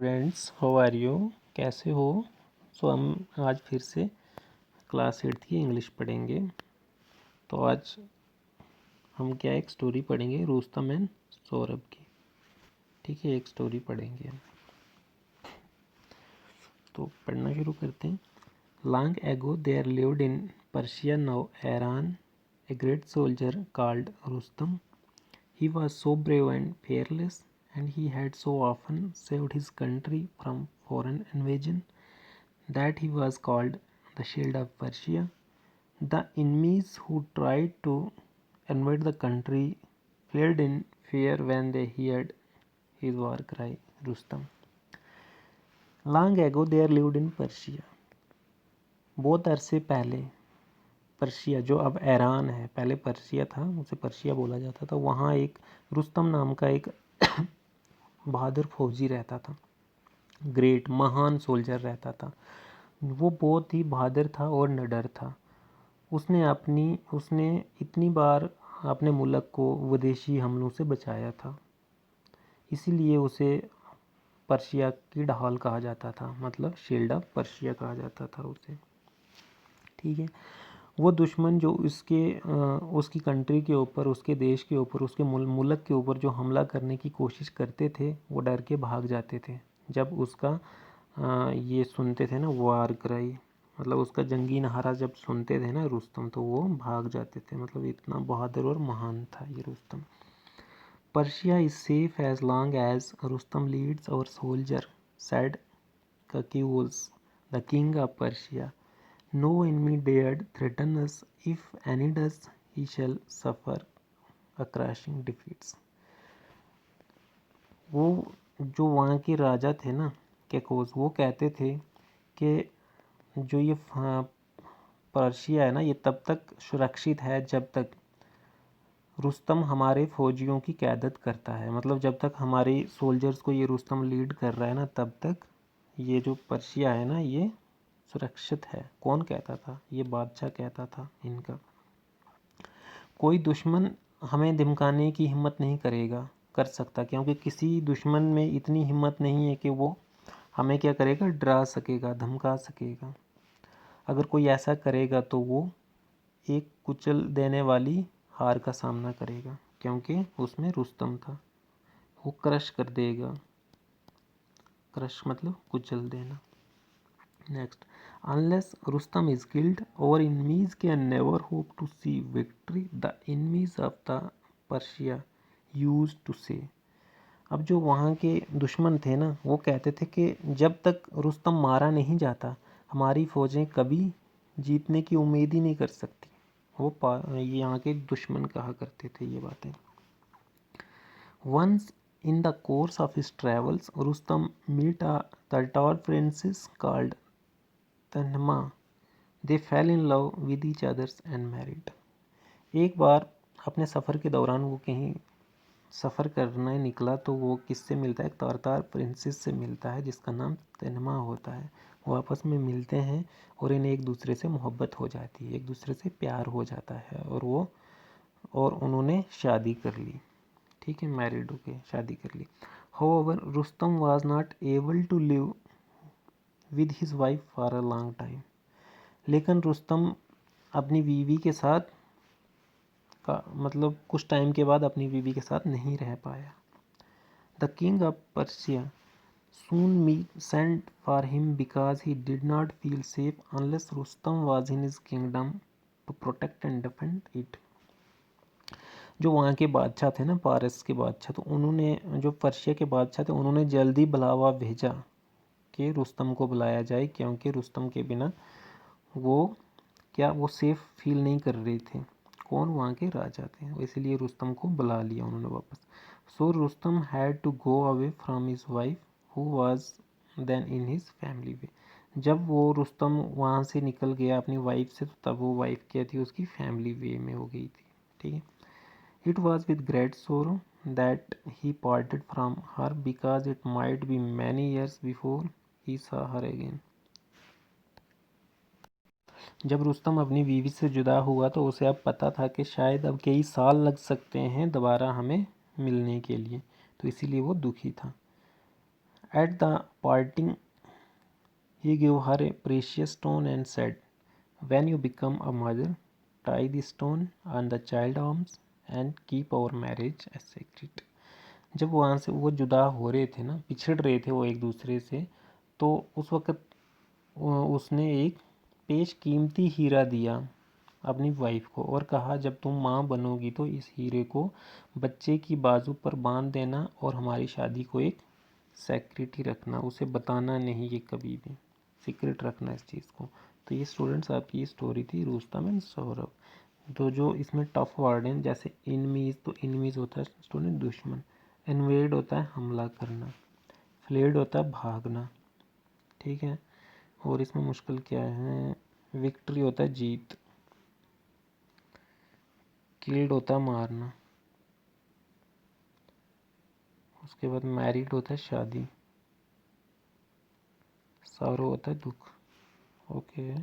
Friends, how are you? कैसे हो? हम आज फिर से क्लास 8 की इंग्लिश पढ़ेंगे। तो आज हम क्या एक स्टोरी पढ़ेंगे, रुस्तम एंड सौरभ की। ठीक है, एक स्टोरी पढ़ेंगे हम। तो पढ़ना शुरू करते हैं। Long ago there lived in Persia, now Iran, a great soldier called Rustam. He was so brave and fearless, and he had so often saved his country from foreign invasion, that he was called the Shield of Persia. The enemies who tried to invade the country fled in fear when they heard his war cry, Rustam. Long ago there lived in Persia. बहुत अरसे पहले Persia, जो अब Iran है, पहले Persia था, उसे Persia बोला जाता था, वहाँ एक रुस्तम नाम का एक बहादुर फौजी रहता था। ग्रेट, महान सोल्जर रहता था। वो बहुत ही बहादुर था और निडर था। उसने इतनी बार अपने मुल्क को विदेशी हमलों से बचाया था, इसीलिए उसे पर्शिया की ढाल कहा जाता था, मतलब शील्ड ऑफ पर्शिया कहा जाता था उसे। ठीक है, वो दुश्मन जो उसकी कंट्री के ऊपर, उसके देश के ऊपर, उसके मुल्क के ऊपर जो हमला करने की कोशिश करते थे, वो डर के भाग जाते थे। जब उसका ये सुनते थे ना, वार क्राई, मतलब उसका जंगी नारा जब सुनते थे ना रुस्तम, तो वो भाग जाते थे। मतलब इतना बहादुर और महान था ये रुस्तम। Persia is safe as long as Rustam leads our soldier, said Kaikaus, the king of Persia. No enemy dared threaten us. If any does, he shall suffer a crushing defeats. वो जो वहाँ के राजा थे ना, केकोस, वो कहते थे कि जो ये पर्शिया है ना, ये तब तक सुरक्षित है जब तक रुस्तम हमारे फौजियों की क़यादत करता है। मतलब जब तक हमारे सोल्जर्स को ये रुस्तम लीड कर रहा है ना, तब तक ये जो पर्शिया है ना, ये सुरक्षित है। कौन कहता था? ये बादशाह कहता था इनका। कोई दुश्मन हमें धमकाने की हिम्मत नहीं कर सकता, क्योंकि किसी दुश्मन में इतनी हिम्मत नहीं है कि वो हमें क्या करेगा, डरा सकेगा, धमका सकेगा। अगर कोई ऐसा करेगा तो वो एक कुचल देने वाली हार का सामना करेगा, क्योंकि उसमें रुस्तम था। वो क्रश कर देगा। क्रश मतलब कुचल देना। Next, unless Rustam is killed, our enemies can never hope to see victory, the enemies of the Persia used to say. अब जो वहाँ के दुश्मन थे ना, वो कहते थे कि जब तक रुस्तम मारा नहीं जाता, हमारी फौजें कभी जीतने की उम्मीद ही नहीं कर सकती। वो यहाँ के दुश्मन कहा करते थे ये बातें। Once in the course of his travels, Rustam met the tall princess called तन्मा. They fell in love with each other and married. एक बार अपने सफ़र के दौरान वो कहीं सफ़र करने निकला, तो वो किससे मिलता है? एक तारतार प्रिंसेस से मिलता है, जिसका नाम तन्मा होता है। वो आपस में मिलते हैं और इन्हें एक दूसरे से मोहब्बत हो जाती है, एक दूसरे से प्यार हो जाता है, और उन्होंने शादी कर ली। ठीक है, मैरिड होके शादी कर ली। However, Rustam was not able to live with his wife for a long time. लेकिन रुस्तम अपनी बीवी के साथ मतलब कुछ टाइम के बाद अपनी बीवी के साथ नहीं रह पाया। The king of Persia soon sent for him because he did not feel safe unless Rustam was in his kingdom to protect and defend it. जो वहाँ के बादशाह थे ना, पारस के बादशाह, तो उन्होंने, जो पर्शिया के बादशाह थे, उन्होंने जल्दी बुलावा भेजा कि रुस्तम को बुलाया जाए, क्योंकि रुस्तम के बिना वो सेफ़ फील नहीं कर रहे थे। कौन? वहाँ के राजा थे, इसलिए रुस्तम को बुला लिया उन्होंने वापस। So Rustam had to go away from his wife who was then in his family way. जब वो रुस्तम वहाँ से निकल गया अपनी वाइफ से, तो तब वो वाइफ क्या थी, उसकी फैमिली वे में हो गई थी. ठीक है. इट वॉज विद ग्रेट सोरो that he parted from her, because it might be many years before he saw her again. जब रुस्तम अपनी बीवी से जुदा हुआ, तो उसे अब पता था कि शायद अब कई साल लग सकते हैं दोबारा हमें मिलने के लिए, तो इसीलिए वो दुखी था. At the parting he gave her a precious stone and said, when you become a mother, tie the stone on the child arms and keep our marriage as secret. जब वहाँ से वो जुदा हो रहे थे ना, पिछड़ रहे थे वो एक दूसरे से, तो उस वक़्त उसने एक पेश कीमती हीरा दिया अपनी वाइफ को और कहा, जब तुम माँ बनोगी तो इस हीरे को बच्चे की बाजू पर बांध देना और हमारी शादी को एक सेक्रेट ही रखना, उसे बताना नहीं ये कभी भी, सीक्रेट रखना इस चीज़ को। तो ये स्टूडेंट्स आपकी स्टोरी थी रुस्तम एंड सौरभ। तो जो इसमें टफ वर्ड हैं जैसे इनमीज, तो इनमीज होता है स्टूडेंट दुश्मन, इन्वेड होता है हमला करना, फ्लेड होता है भागना, ठीक है। और इसमें मुश्किल क्या है, विक्ट्री होता है जीत, किल्ड होता है मारना, उसके बाद मैरिड होता है शादी, सॉरो होता है दुख। ओके।